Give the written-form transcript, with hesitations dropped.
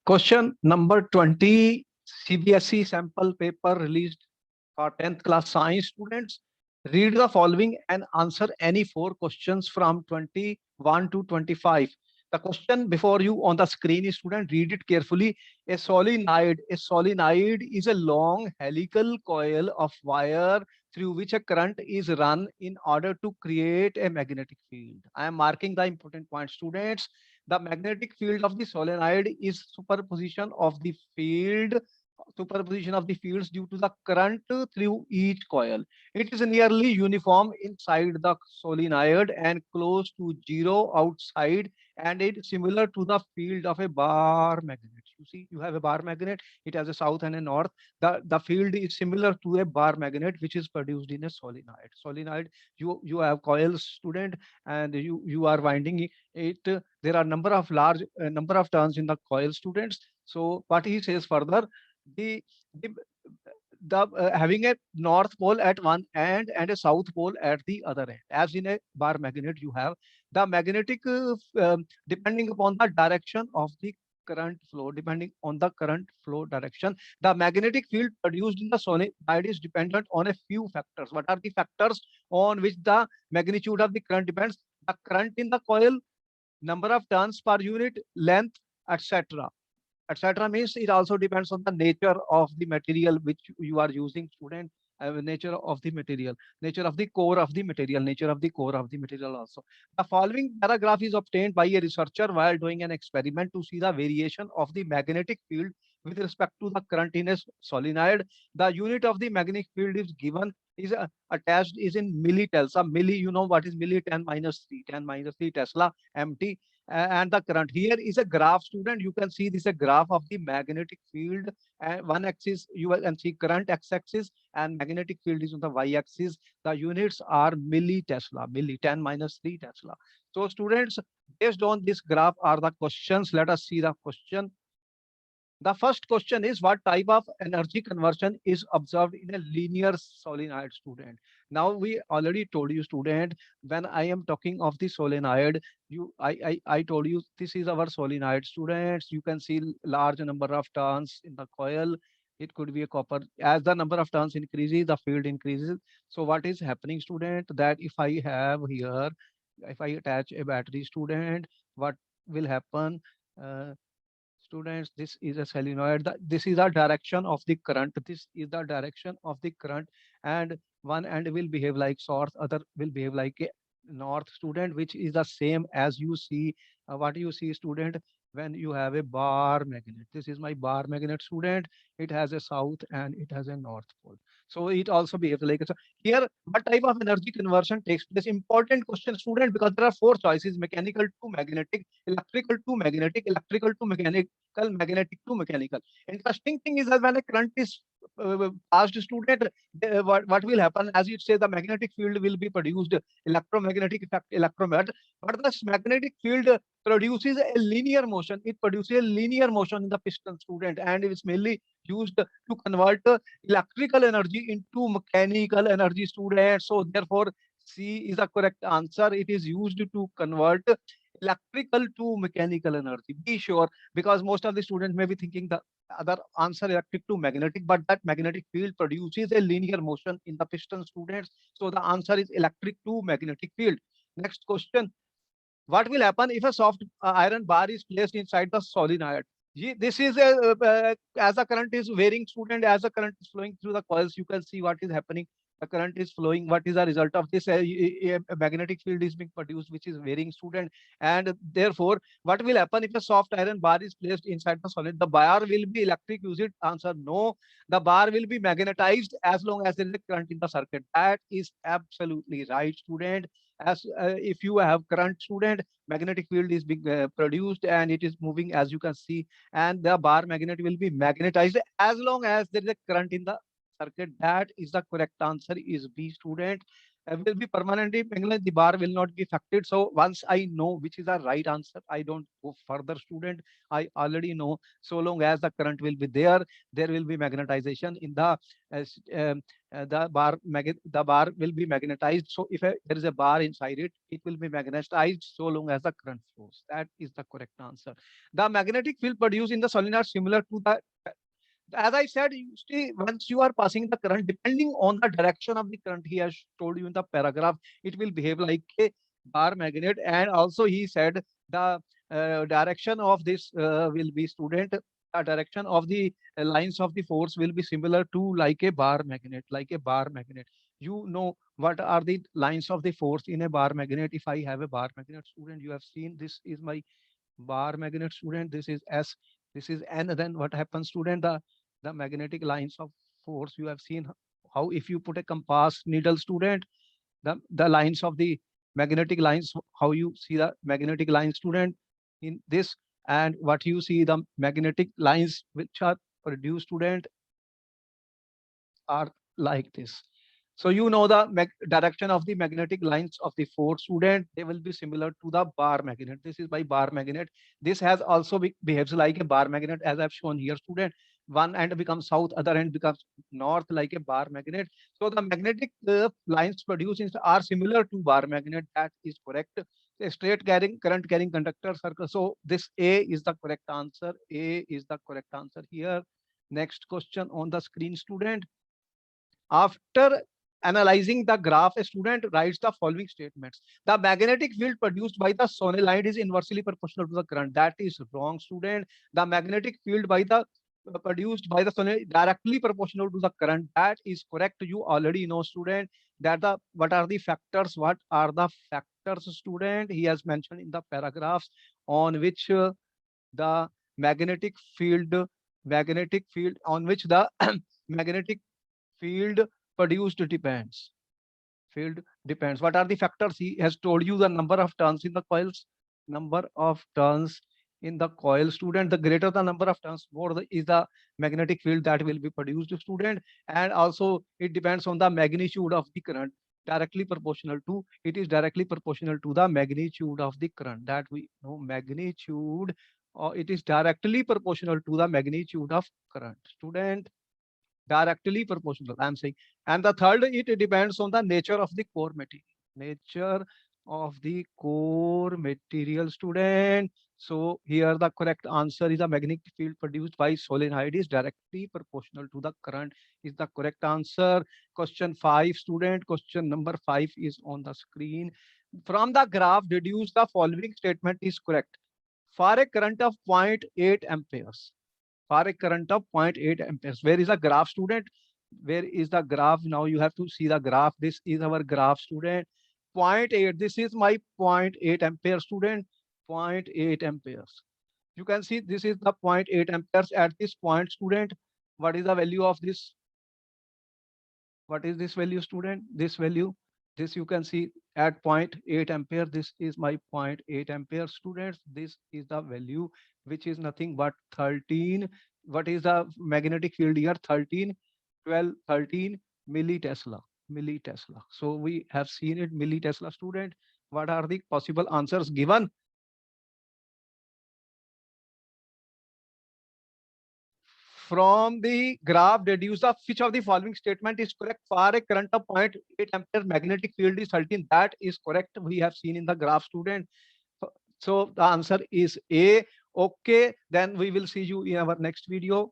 Question number 20, CBSE sample paper released for 10th class science students. Read the following and answer any four questions from 21 to 25. The question before you on the screen is, student, read it carefully. A solenoid is a long helical coil of wire through which a current is run in order to create a magnetic field. I am marking the important point, students. The magnetic field of the solenoid is superposition of the fields due to the current through each coil. It is nearly uniform inside the solenoid and close to zero outside, and it is similar to the field of a bar magnet. You see, you have a bar magnet, it has a south and a north. The field is similar to a bar magnet which is produced in a solenoid. Solenoid, you have coils, student, and you are winding it. There are number of turns in the coil, students. So what he says further, the the, having a north pole at one end and a south pole at the other end. As in a bar magnet, you have the magnetic depending upon the direction of the current flow, depending on the current flow direction, the magnetic field produced in the solenoid is dependent on a few factors. What are the factors on which the magnitude of the current depends? The current in the coil, number of turns per unit, length, etc. Etc. means it also depends on the nature of the material which you are using, student. Nature of the material, nature of the core of the material, nature of the core of the material also. The following paragraph is obtained by a researcher while doing an experiment to see the variation of the magnetic field with respect to the current in a solenoid. The unit of the magnetic field is given, is attached, is in millitesla. Milli, you know what is milli? 10 minus 3, 10 minus 3 Tesla, mt. And the current here is a graph, student. You can see this is a graph of the magnetic field, and one axis you can see current x-axis and magnetic field is on the y-axis. The units are millitesla, milli, 10 minus 3 Tesla. So students, based on this graph are the questions. Let us see the question. The first question is, what type of energy conversion is observed in a linear solenoid, student? Now we already told you, student, when I am talking of the solenoid, I told you this is our solenoid, students. You can see large number of turns in the coil. It could be a copper. As the number of turns increases, the field increases. So what is happening, student? That if I have here, if I attach a battery, student, what will happen? Uh, Students, this is a solenoid. This is the direction of the current. This is the direction of the current, and one end will behave like south, other will behave like a north, student, which is the same as you see. What you see, student, when you have a bar magnet. This is my bar magnet, student. It has a south and it has a north pole. So it also behaves like so. Here, what type of energy conversion takes place? Important question, student, because there are four choices: mechanical to magnetic, electrical to magnetic, electrical to mechanical, magnetic to mechanical. Interesting thing is that when a current is passed, student, what will happen? As you say, the magnetic field will be produced, electromagnetic effect, electromagnet. But this magnetic field produces a linear motion. It produces a linear motion in the piston, student, and it is mainly used to convert electrical energy into mechanical energy, student. So therefore, C is the correct answer. It is used to convert electrical to mechanical energy. Be sure, because most of the students may be thinking the other answer electric to magnetic, but that magnetic field produces a linear motion in the piston, students. So the answer is electric to magnetic field. Next question. What will happen if a soft iron bar is placed inside the solenoid? This is as the current is varying, student, as the current is flowing through the coils, you can see what is happening. The current is flowing. What is the result of this? A magnetic field is being produced, which is varying, student. And therefore, what will happen if a soft iron bar is placed inside the solid? The bar will be electric. Use it. Answer no. The bar will be magnetized as long as there is a current in the circuit. That is absolutely right, student. As if you have current, student, magnetic field is being produced and it is moving, as you can see, and the bar magnet will be magnetized as long as there is a current in the circuit. That is the correct answer, is B, student. Will be permanently magnetized, the bar will not be affected. So once I know which is the right answer, I don't go further, student. I already know, so long as the current will be there, there will be magnetization in the the bar will be magnetized. So if there is a bar inside it, it will be magnetized so long as the current flows. That is the correct answer. The magnetic field produced in the solenoid similar to the, as I said, you see, once you are passing the current, depending on the direction of the current, he has told you in the paragraph, it will behave like a bar magnet. And also he said the direction of this will be, student, the direction of the lines of the force will be similar to like a bar magnet, like a bar magnet. You know what are the lines of the force in a bar magnet? If I have a bar magnet, student, you have seen this is my bar magnet, student, this is S, this is N. Then what happens, student? The magnetic lines of force, you have seen how if you put a compass needle, student, the lines of the magnetic lines, how you see the magnetic lines, student, in this, and what you see the magnetic lines which are produced, student, are like this. So you know the direction of the magnetic lines of the force, student, they will be similar to the bar magnet. This is by bar magnet. This has also behaves like a bar magnet, as I've shown here, student. One end becomes south, other end becomes north, like a bar magnet. So the magnetic lines produced are similar to bar magnet. That is correct. A straight carrying current carrying conductor circle. So this A is the correct answer. A is the correct answer here. Next question on the screen, student. After analyzing the graph, a student writes the following statements. The magnetic field produced by the solenoid is inversely proportional to the current. That is wrong, student. The magnetic field by the produced by the solenoid directly proportional to the current. That is correct. You already know, student, that the what are the factors? What are the factors, student? He has mentioned in the paragraphs on which the magnetic field magnetic field on which the magnetic field produced depends. Field depends. What are the factors? He has told you the number of turns in the coils. Number of turns in the coil, student. The greater the number of turns, more is the magnetic field that will be produced, student. And also it depends on the magnitude of the current. Directly proportional to, it is directly proportional to the magnitude of the current, that we know magnitude, or it is directly proportional to the magnitude of current, student. Directly proportional, I'm saying. And the third, it depends on the nature of the core material. Nature of the core material, student. So here the correct answer is the magnetic field produced by solenoid is directly proportional to the current is the correct answer. Question 5, student. Question number 5 is on the screen. From the graph, deduce the following statement is correct. For a current of 0.8 amperes, for a current of 0.8 amperes. Where is the graph, student? Where is the graph? Now you have to see the graph. This is our graph, student. 0.8. This is my 0.8 ampere, student. 0.8 amperes. You can see this is the 0.8 amperes at this point, student. What is the value of this? What is this value, student? This value. This you can see at 0.8 ampere. This is my 0.8 ampere, students. This is the value, which is nothing but 13. What is the magnetic field here? 13, 12, 13 millitesla. Millitesla. So we have seen it, millitesla, student. What are the possible answers given? From the graph, deduce the which of the following statement is correct. For a current of 0.8 ampere, magnetic field is 13. That is correct. We have seen in the graph, student. So the answer is A. Okay, then we will see you in our next video.